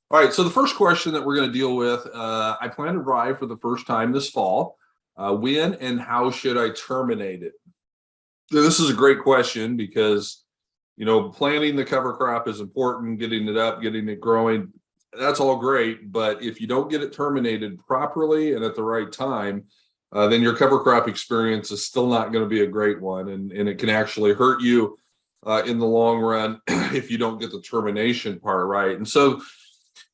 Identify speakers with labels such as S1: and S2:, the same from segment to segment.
S1: All right, so the first question that we're going to deal with, I planted rye for the first time this fall. When and how should I terminate it? Now, this is a great question because, planting the cover crop is important, getting it up, getting it growing. That's all great, but if you don't get it terminated properly and at the right time, then your cover crop experience is still not going to be a great one, and it can actually hurt you in the long run if you don't get the termination part right. And so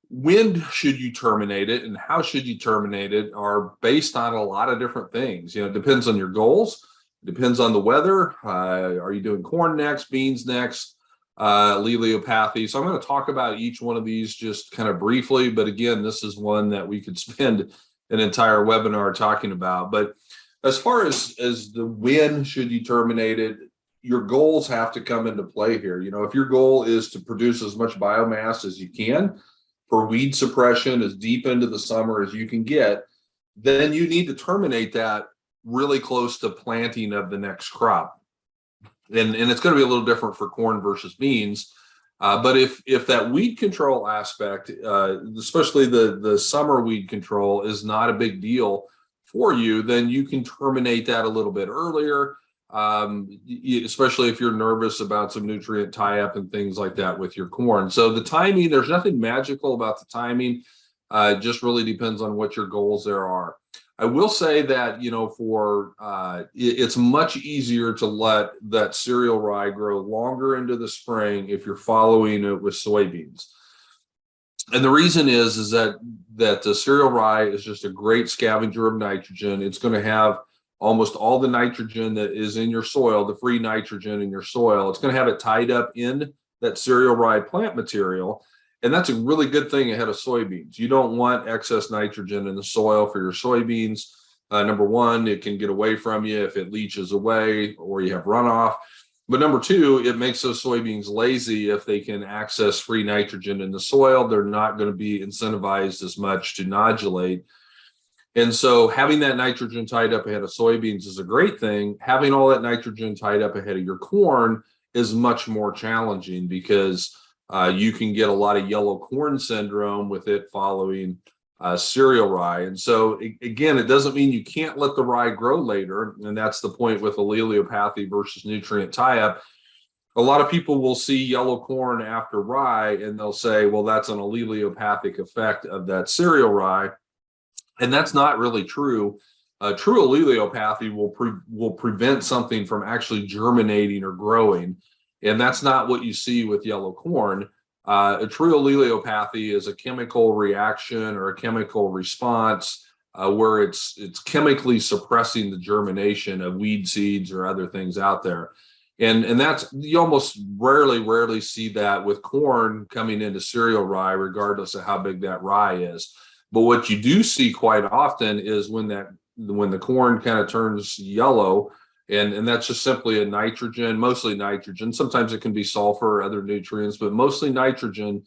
S1: when should you terminate it and how should you terminate it are based on a lot of different things. It depends on your goals, it depends on the weather. Are you doing corn next, beans next, alleliopathy? So I'm going to talk about each one of these just kind of briefly, but again, this is one that we could spend an entire webinar talking about. But as far as the when should you terminate it, your goals have to come into play here. If your goal is to produce as much biomass as you can for weed suppression as deep into the summer as you can get, then you need to terminate that really close to planting of the next crop. And it's going to be a little different for corn versus beans. But if that weed control aspect, especially the summer weed control, is not a big deal for you, then you can terminate that a little bit earlier. Especially if you're nervous about some nutrient tie-up and things like that with your corn. So the timing, there's nothing magical about the timing. It just really depends on what your goals there are. I will say that, it's much easier to let that cereal rye grow longer into the spring if you're following it with soybeans. And the reason is that the cereal rye is just a great scavenger of nitrogen. It's going to have almost all the nitrogen that is in your soil, the free nitrogen in your soil. It's going to have it tied up in that cereal rye plant material. And that's a really good thing ahead of soybeans. You don't want excess nitrogen in the soil for your soybeans. Number one, it can get away from you if it leaches away or you have runoff. But number two, it makes those soybeans lazy if they can access free nitrogen in the soil. They're not going to be incentivized as much to nodulate. And so having that nitrogen tied up ahead of soybeans is a great thing. Having all that nitrogen tied up ahead of your corn is much more challenging because you can get a lot of yellow corn syndrome with it following cereal rye. And so again, it doesn't mean you can't let the rye grow later. And that's the point with alleliopathy versus nutrient tie-up. A lot of people will see yellow corn after rye and they'll say, well, that's an alleliopathic effect of that cereal rye. And that's not really true. True alleliopathy will prevent something from actually germinating or growing. And that's not what you see with yellow corn. A true alleliopathy is a chemical reaction or a chemical response where it's chemically suppressing the germination of weed seeds or other things out there. And that's, you almost rarely see that with corn coming into cereal rye, regardless of how big that rye is. But what you do see quite often is when the corn kind of turns yellow, and that's just simply a nitrogen, mostly nitrogen. Sometimes it can be sulfur or other nutrients, but mostly nitrogen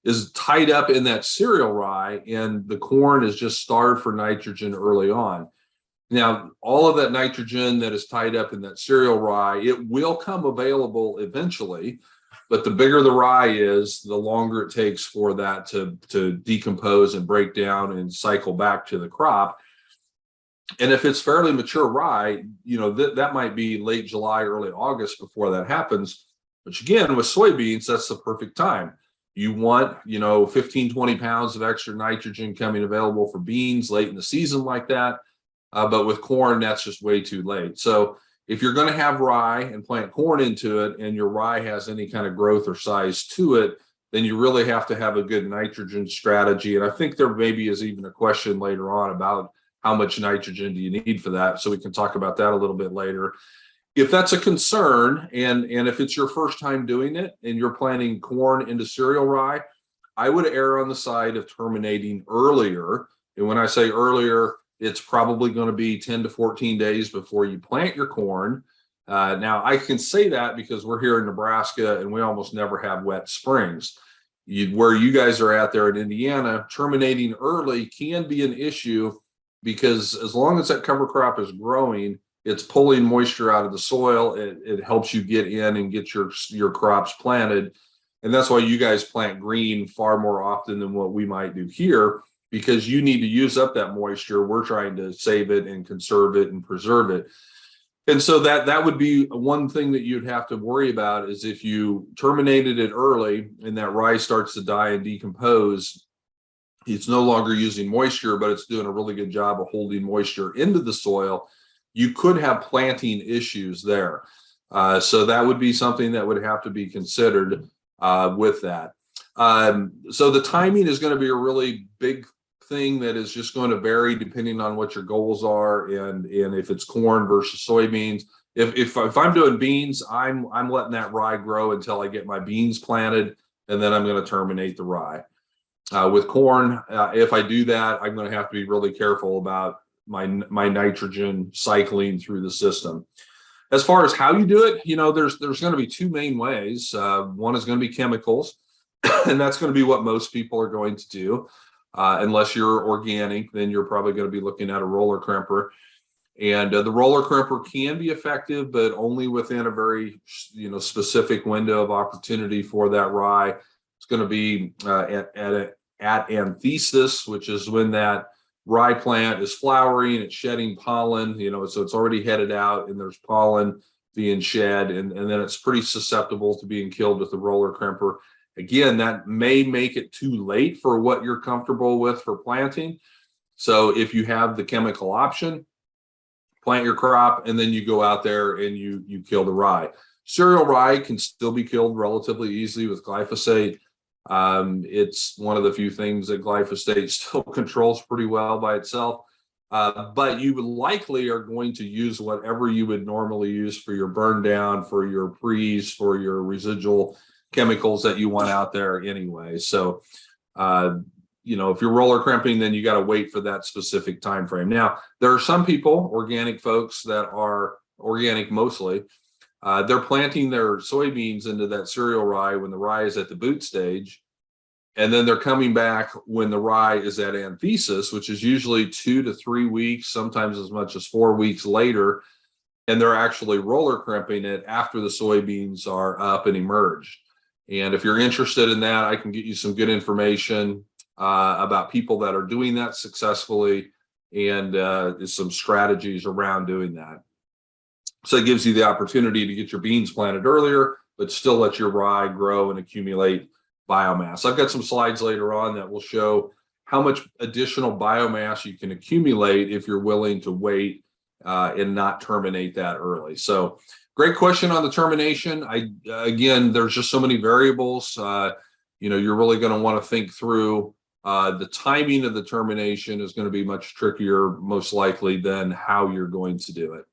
S1: is tied up in that cereal rye, and the corn is just starved for nitrogen early on. Now, all of that nitrogen that is tied up in that cereal rye, it will come available eventually. But the bigger the rye is, the longer it takes for that to decompose and break down and cycle back to the crop. And if it's fairly mature rye, that might be late July, early August before that happens. Which again, with soybeans, that's the perfect time. You want, 15, 20 pounds of extra nitrogen coming available for beans late in the season like that. But with corn, that's just way too late. So if you're going to have rye and plant corn into it and your rye has any kind of growth or size to it, then you really have to have a good nitrogen strategy. And I think there maybe is even a question later on about how much nitrogen do you need for that. So we can talk about that a little bit later. If that's a concern, and if it's your first time doing it and you're planting corn into cereal rye, I would err on the side of terminating earlier. And when I say earlier, it's probably going to be 10 to 14 days before you plant your corn. Now, I can say that because we're here in Nebraska and we almost never have wet springs. Where you guys are at there in Indiana, terminating early can be an issue because as long as that cover crop is growing, it's pulling moisture out of the soil. It helps you get in and get your crops planted. And that's why you guys plant green far more often than what we might do here, because you need to use up that moisture. We're trying to save it and conserve it and preserve it. And so that would be one thing that you'd have to worry about, is if you terminated it early and that rye starts to die and decompose, it's no longer using moisture, but it's doing a really good job of holding moisture into the soil. You could have planting issues there. So that would be something that would have to be considered with that. So the timing is going to be a really big thing that is just going to vary depending on what your goals are, and if it's corn versus soybeans. If I'm doing beans, I'm letting that rye grow until I get my beans planted, and then I'm going to terminate the rye. With corn, if I do that, I'm going to have to be really careful about my nitrogen cycling through the system. As far as how you do it, there's going to be two main ways. One is going to be chemicals, and that's going to be what most people are going to do. Unless you're organic, then you're probably going to be looking at a roller crimper. And the roller crimper can be effective, but only within a very specific window of opportunity for that rye. It's going to be at anthesis, which is when that rye plant is flowering, it's shedding pollen, so it's already headed out and there's pollen being shed, and then it's pretty susceptible to being killed with the roller crimper. Again, that may make it too late for what you're comfortable with for planting. So if you have the chemical option, plant your crop, and then you go out there and you kill the rye. Cereal rye can still be killed relatively easily with glyphosate. It's one of the few things that glyphosate still controls pretty well by itself. But you likely are going to use whatever you would normally use for your burn down, for your pre's, for your residual chemicals that you want out there anyway. So, if you're roller crimping, then you got to wait for that specific time frame. Now, there are some people, organic folks that are organic mostly, they're planting their soybeans into that cereal rye when the rye is at the boot stage. And then they're coming back when the rye is at anthesis, which is usually 2 to 3 weeks, sometimes as much as 4 weeks later. And they're actually roller crimping it after the soybeans are up and emerged. And if you're interested in that, I can get you some good information about people that are doing that successfully, and some strategies around doing that. So it gives you the opportunity to get your beans planted earlier, but still let your rye grow and accumulate biomass. I've got some slides later on that will show how much additional biomass you can accumulate if you're willing to wait and not terminate that early. So great question on the termination. Again, there's just so many variables. You're really going to want to think through the timing of the termination is going to be much trickier, most likely, than how you're going to do it.